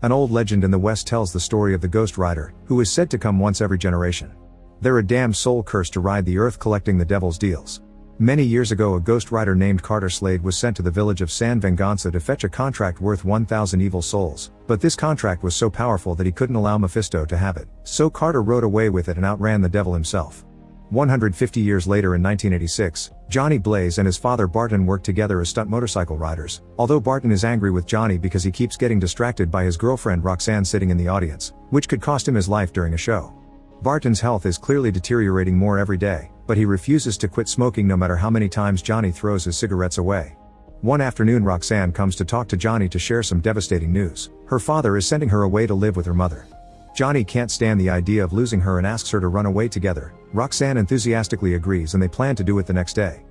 An old legend in the West tells the story of the Ghost Rider, who is said to come once every generation. They're a damned soul cursed to ride the earth collecting the devil's deals. Many years ago a ghost rider named Carter Slade was sent to the village of San Venganza to fetch a contract worth 1,000 evil souls, but this contract was so powerful that he couldn't allow Mephisto to have it, so Carter rode away with it and outran the devil himself. 150 years later in 1986, Johnny Blaze and his father Barton worked together as stunt motorcycle riders, although Barton is angry with Johnny because he keeps getting distracted by his girlfriend Roxanne sitting in the audience, which could cost him his life during a show. Barton's health is clearly deteriorating more every day, but he refuses to quit smoking no matter how many times Johnny throws his cigarettes away. One afternoon Roxanne comes to talk to Johnny to share some devastating news. Her father is sending her away to live with her mother. Johnny can't stand the idea of losing her and asks her to run away together. Roxanne enthusiastically agrees and they plan to do it the next day.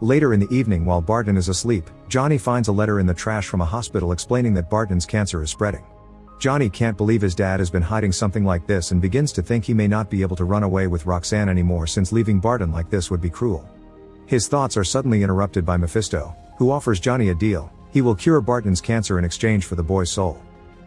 Later in the evening while Barton is asleep, Johnny finds a letter in the trash from a hospital explaining that Barton's cancer is spreading. Johnny can't believe his dad has been hiding something like this and begins to think he may not be able to run away with Roxanne anymore since leaving Barton like this would be cruel. His thoughts are suddenly interrupted by Mephisto, who offers Johnny a deal. He will cure Barton's cancer in exchange for the boy's soul.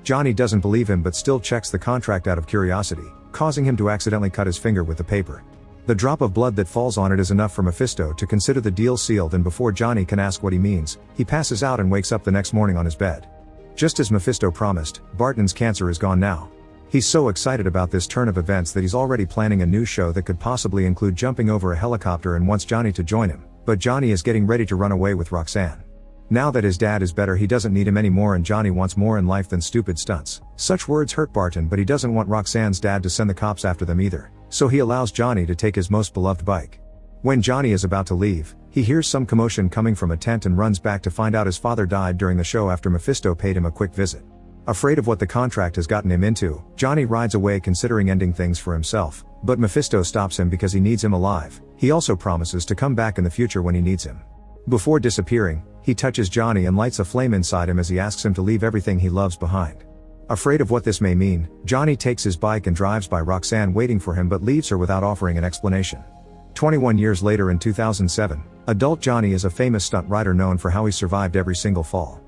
Johnny doesn't believe him but still checks the contract out of curiosity, causing him to accidentally cut his finger with the paper. The drop of blood that falls on it is enough for Mephisto to consider the deal sealed, and before Johnny can ask what he means, he passes out and wakes up the next morning on his bed. Just as Mephisto promised, Barton's cancer is gone now. He's so excited about this turn of events that he's already planning a new show that could possibly include jumping over a helicopter and wants Johnny to join him, but Johnny is getting ready to run away with Roxanne. Now that his dad is better he doesn't need him anymore and Johnny wants more in life than stupid stunts. Such words hurt Barton but he doesn't want Roxanne's dad to send the cops after them either, so he allows Johnny to take his most beloved bike. When Johnny is about to leave, he hears some commotion coming from a tent and runs back to find out his father died during the show after Mephisto paid him a quick visit. Afraid of what the contract has gotten him into, Johnny rides away considering ending things for himself, but Mephisto stops him because he needs him alive. He also promises to come back in the future when he needs him. Before disappearing, he touches Johnny and lights a flame inside him as he asks him to leave everything he loves behind. Afraid of what this may mean, Johnny takes his bike and drives by Roxanne waiting for him but leaves her without offering an explanation. 21 years later in 2007, adult Johnny is a famous stunt rider known for how he survived every single fall.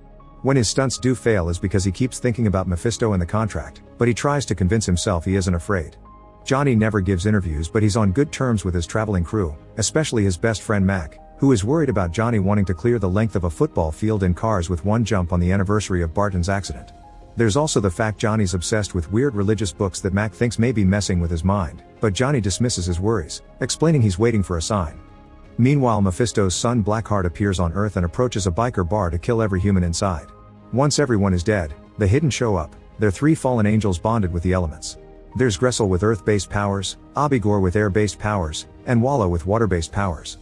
When his stunts do fail is because he keeps thinking about Mephisto and the contract, but he tries to convince himself he isn't afraid. Johnny never gives interviews but he's on good terms with his traveling crew, especially his best friend Mac, who is worried about Johnny wanting to clear the length of a football field in cars with one jump on the anniversary of Barton's accident. There's also the fact Johnny's obsessed with weird religious books that Mac thinks may be messing with his mind, but Johnny dismisses his worries, explaining he's waiting for a sign. Meanwhile Mephisto's son Blackheart appears on Earth and approaches a biker bar to kill every human inside. Once everyone is dead, the Hidden show up. They're three fallen angels bonded with the elements. There's Gressel with Earth-based powers, Abigor with air-based powers, and Walla with water-based powers.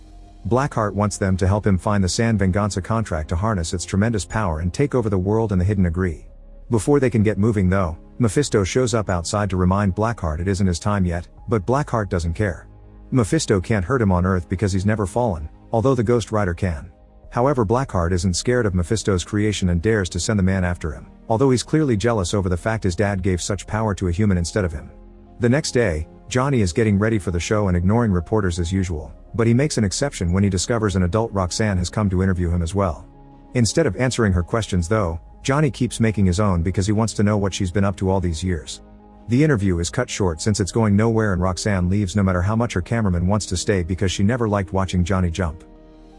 Blackheart wants them to help him find the San Venganza contract to harness its tremendous power and take over the world, and the Hidden agree. Before they can get moving though, Mephisto shows up outside to remind Blackheart it isn't his time yet, but Blackheart doesn't care. Mephisto can't hurt him on Earth because he's never fallen, although the Ghost Rider can. However, Blackheart isn't scared of Mephisto's creation and dares to send the man after him, although he's clearly jealous over the fact his dad gave such power to a human instead of him. The next day, Johnny is getting ready for the show and ignoring reporters as usual, but he makes an exception when he discovers an adult Roxanne has come to interview him as well. Instead of answering her questions though, Johnny keeps making his own because he wants to know what she's been up to all these years. The interview is cut short since it's going nowhere and Roxanne leaves no matter how much her cameraman wants to stay because she never liked watching Johnny jump.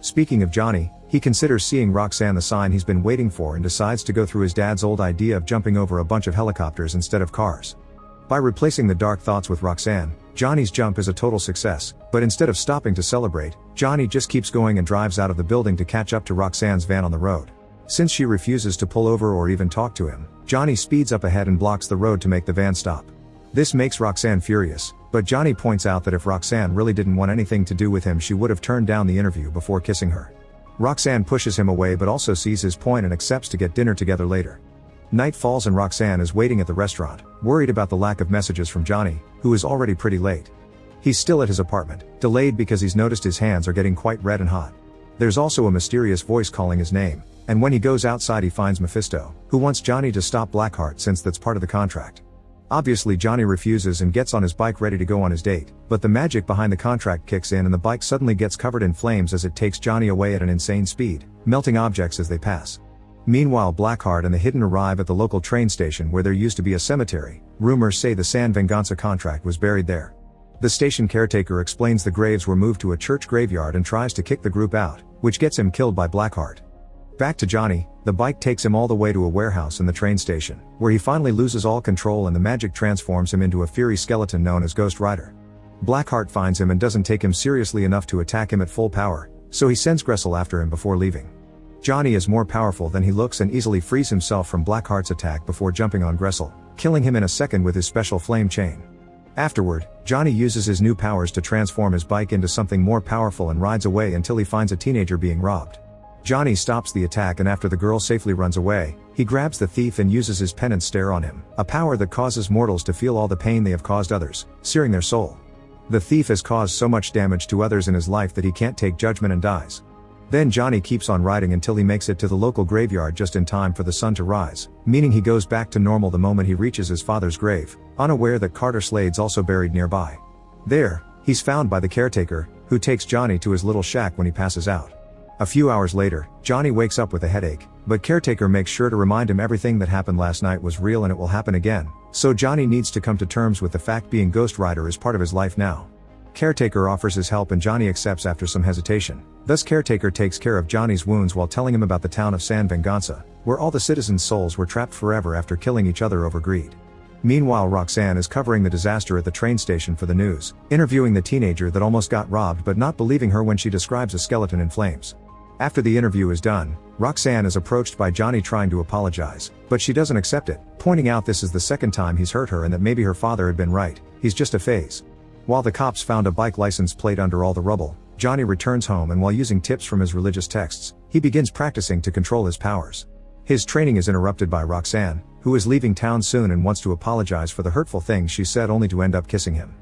Speaking of Johnny, he considers seeing Roxanne the sign he's been waiting for and decides to go through his dad's old idea of jumping over a bunch of helicopters instead of cars. By replacing the dark thoughts with Roxanne, Johnny's jump is a total success, but instead of stopping to celebrate, Johnny just keeps going and drives out of the building to catch up to Roxanne's van on the road. Since she refuses to pull over or even talk to him, Johnny speeds up ahead and blocks the road to make the van stop. This makes Roxanne furious, but Johnny points out that if Roxanne really didn't want anything to do with him she would have turned down the interview before kissing her. Roxanne pushes him away but also sees his point and accepts to get dinner together later. Night falls and Roxanne is waiting at the restaurant, worried about the lack of messages from Johnny, who is already pretty late. He's still at his apartment, delayed because he's noticed his hands are getting quite red and hot. There's also a mysterious voice calling his name, and when he goes outside he finds Mephisto, who wants Johnny to stop Blackheart since that's part of the contract. Obviously Johnny refuses and gets on his bike ready to go on his date, but the magic behind the contract kicks in and the bike suddenly gets covered in flames as it takes Johnny away at an insane speed, melting objects as they pass. Meanwhile, Blackheart and the Hidden arrive at the local train station where there used to be a cemetery. Rumors say the San Venganza contract was buried there. The station caretaker explains the graves were moved to a church graveyard and tries to kick the group out, which gets him killed by Blackheart. Back to Johnny, the bike takes him all the way to a warehouse in the train station, where he finally loses all control and the magic transforms him into a fiery skeleton known as Ghost Rider. Blackheart finds him and doesn't take him seriously enough to attack him at full power, so he sends Gressel after him before leaving. Johnny is more powerful than he looks and easily frees himself from Blackheart's attack before jumping on Gressel, killing him in a second with his special flame chain. Afterward, Johnny uses his new powers to transform his bike into something more powerful and rides away until he finds a teenager being robbed. Johnny stops the attack, and after the girl safely runs away, he grabs the thief and uses his penance stare on him, a power that causes mortals to feel all the pain they have caused others, searing their soul. The thief has caused so much damage to others in his life that he can't take judgment and dies. Then Johnny keeps on riding until he makes it to the local graveyard just in time for the sun to rise, meaning he goes back to normal the moment he reaches his father's grave, unaware that Carter Slade's also buried nearby. There, he's found by the caretaker, who takes Johnny to his little shack when he passes out. A few hours later, Johnny wakes up with a headache, but caretaker makes sure to remind him everything that happened last night was real and it will happen again, so Johnny needs to come to terms with the fact being Ghost Rider is part of his life now. Caretaker offers his help and Johnny accepts after some hesitation. Thus caretaker takes care of Johnny's wounds while telling him about the town of San Venganza, where all the citizens' souls were trapped forever after killing each other over greed. Meanwhile, Roxanne is covering the disaster at the train station for the news, interviewing the teenager that almost got robbed but not believing her when she describes a skeleton in flames. After the interview is done, Roxanne is approached by Johnny trying to apologize, but she doesn't accept it, pointing out this is the second time he's hurt her and that maybe her father had been right, he's just a phase. While the cops found a bike license plate under all the rubble, Johnny returns home and while using tips from his religious texts, he begins practicing to control his powers. His training is interrupted by Roxanne, who is leaving town soon and wants to apologize for the hurtful things she said only to end up kissing him.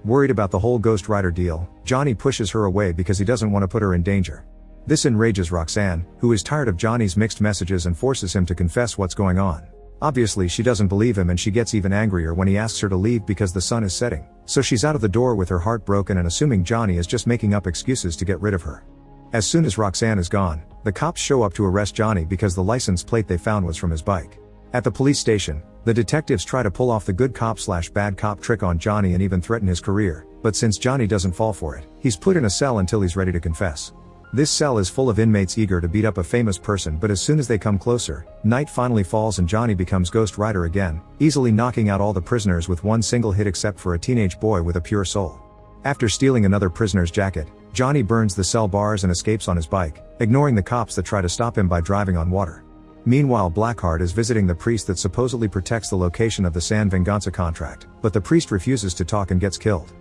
Worried about the whole Ghost Rider deal, Johnny pushes her away because he doesn't want to put her in danger. This enrages Roxanne, who is tired of Johnny's mixed messages and forces him to confess what's going on. Obviously she doesn't believe him and she gets even angrier when he asks her to leave because the sun is setting, so she's out of the door with her heart broken and assuming Johnny is just making up excuses to get rid of her. As soon as Roxanne is gone, the cops show up to arrest Johnny because the license plate they found was from his bike. At the police station, the detectives try to pull off the good cop/bad cop trick on Johnny and even threaten his career, but since Johnny doesn't fall for it, he's put in a cell until he's ready to confess. This cell is full of inmates eager to beat up a famous person, but as soon as they come closer, night finally falls and Johnny becomes Ghost Rider again, easily knocking out all the prisoners with one single hit except for a teenage boy with a pure soul. After stealing another prisoner's jacket, Johnny burns the cell bars and escapes on his bike, ignoring the cops that try to stop him by driving on water. Meanwhile, Blackheart is visiting the priest that supposedly protects the location of the San Venganza contract, but the priest refuses to talk and gets killed.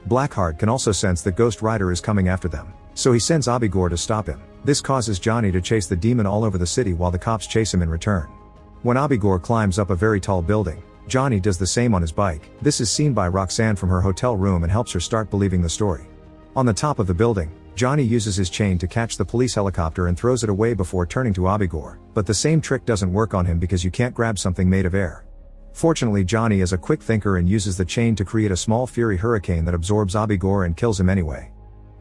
Blackheart can also sense that Ghost Rider is coming after them, so he sends Abigor to stop him. This causes Johnny to chase the demon all over the city while the cops chase him in return. When Abigor climbs up a very tall building, Johnny does the same on his bike. This is seen by Roxanne from her hotel room and helps her start believing the story. On the top of the building, Johnny uses his chain to catch the police helicopter and throws it away before turning to Abigor, but the same trick doesn't work on him because you can't grab something made of air. Fortunately, Johnny is a quick thinker and uses the chain to create a small fury hurricane that absorbs Abigor and kills him anyway.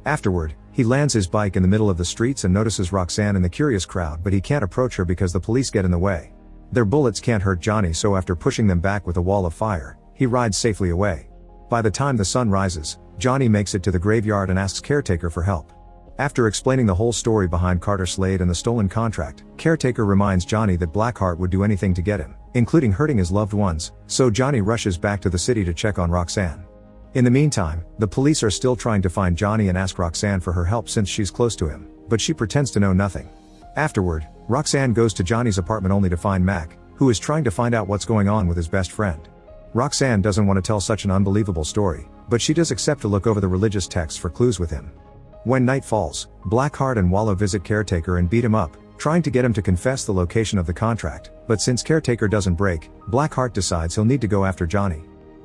Afterward, he lands his bike in the middle of the streets and notices Roxanne in the curious crowd, but he can't approach her because the police get in the way. Their bullets can't hurt Johnny, so after pushing them back with a wall of fire, he rides safely away. By the time the sun rises, Johnny makes it to the graveyard and asks Caretaker for help. After explaining the whole story behind Carter Slade and the stolen contract, Caretaker reminds Johnny that Blackheart would do anything to get him, including hurting his loved ones, so Johnny rushes back to the city to check on Roxanne. In the meantime, the police are still trying to find Johnny and ask Roxanne for her help since she's close to him, but she pretends to know nothing. Afterward, Roxanne goes to Johnny's apartment only to find Mac, who is trying to find out what's going on with his best friend. Roxanne doesn't want to tell such an unbelievable story, but she does accept to look over the religious texts for clues with him. When night falls, Blackheart and Wallow visit Caretaker and beat him up, trying to get him to confess the location of the contract, but since Caretaker doesn't break, Blackheart decides he'll need to go after Johnny.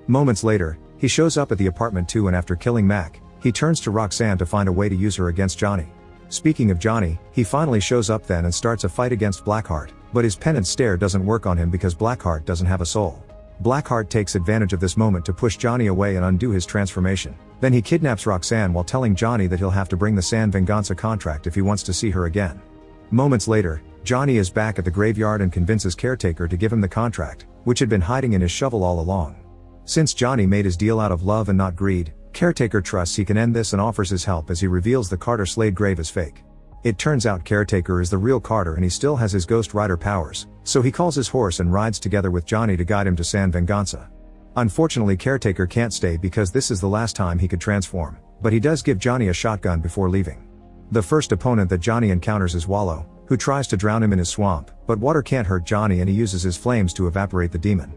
Moments later, he shows up at the apartment too, and after killing Mac, he turns to Roxanne to find a way to use her against Johnny. Speaking of Johnny, he finally shows up then and starts a fight against Blackheart, but his penance stare doesn't work on him because Blackheart doesn't have a soul. Blackheart takes advantage of this moment to push Johnny away and undo his transformation. Then he kidnaps Roxanne while telling Johnny that he'll have to bring the San Venganza contract if he wants to see her again. Moments later, Johnny is back at the graveyard and convinces Caretaker to give him the contract, which had been hiding in his shovel all along. Since Johnny made his deal out of love and not greed, Caretaker trusts he can end this and offers his help as he reveals the Carter Slade grave is fake. It turns out Caretaker is the real Carter and he still has his Ghost Rider powers, so he calls his horse and rides together with Johnny to guide him to San Venganza. Unfortunately, Caretaker can't stay because this is the last time he could transform, but he does give Johnny a shotgun before leaving. The first opponent that Johnny encounters is Wallow, who tries to drown him in his swamp, but water can't hurt Johnny and he uses his flames to evaporate the demon.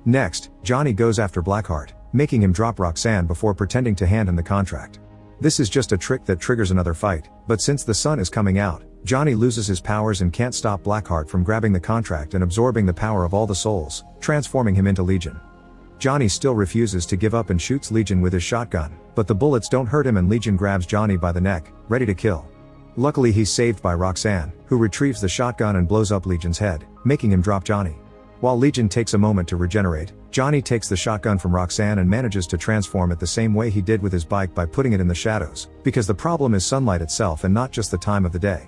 Next, Johnny goes after Blackheart, making him drop Roxanne before pretending to hand him the contract. This is just a trick that triggers another fight, but since the sun is coming out, Johnny loses his powers and can't stop Blackheart from grabbing the contract and absorbing the power of all the souls, transforming him into Legion. Johnny still refuses to give up and shoots Legion with his shotgun, but the bullets don't hurt him and Legion grabs Johnny by the neck, ready to kill. Luckily he's saved by Roxanne, who retrieves the shotgun and blows up Legion's head, making him drop Johnny. While Legion takes a moment to regenerate, Johnny takes the shotgun from Roxanne and manages to transform it the same way he did with his bike by putting it in the shadows, because the problem is sunlight itself and not just the time of the day.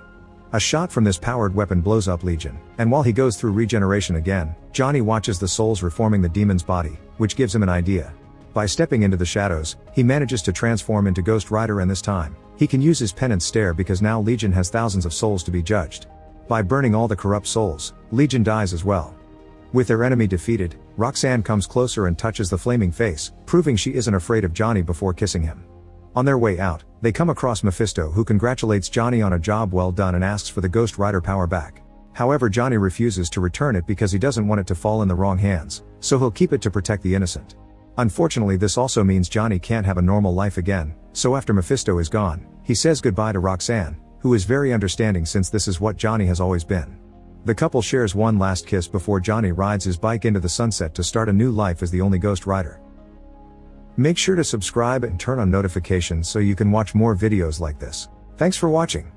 A shot from this powered weapon blows up Legion, and while he goes through regeneration again, Johnny watches the souls reforming the demon's body, which gives him an idea. By stepping into the shadows, he manages to transform into Ghost Rider and this time, he can use his penance stare because now Legion has thousands of souls to be judged. By burning all the corrupt souls, Legion dies as well. With their enemy defeated, Roxanne comes closer and touches the flaming face, proving she isn't afraid of Johnny before kissing him. On their way out, they come across Mephisto who congratulates Johnny on a job well done and asks for the Ghost Rider power back. However, Johnny refuses to return it because he doesn't want it to fall in the wrong hands, so he'll keep it to protect the innocent. Unfortunately, this also means Johnny can't have a normal life again, so after Mephisto is gone, he says goodbye to Roxanne, who is very understanding since this is what Johnny has always been. The couple shares one last kiss before Johnny rides his bike into the sunset to start a new life as the only Ghost Rider. Make sure to subscribe and turn on notifications so you can watch more videos like this. Thanks for watching.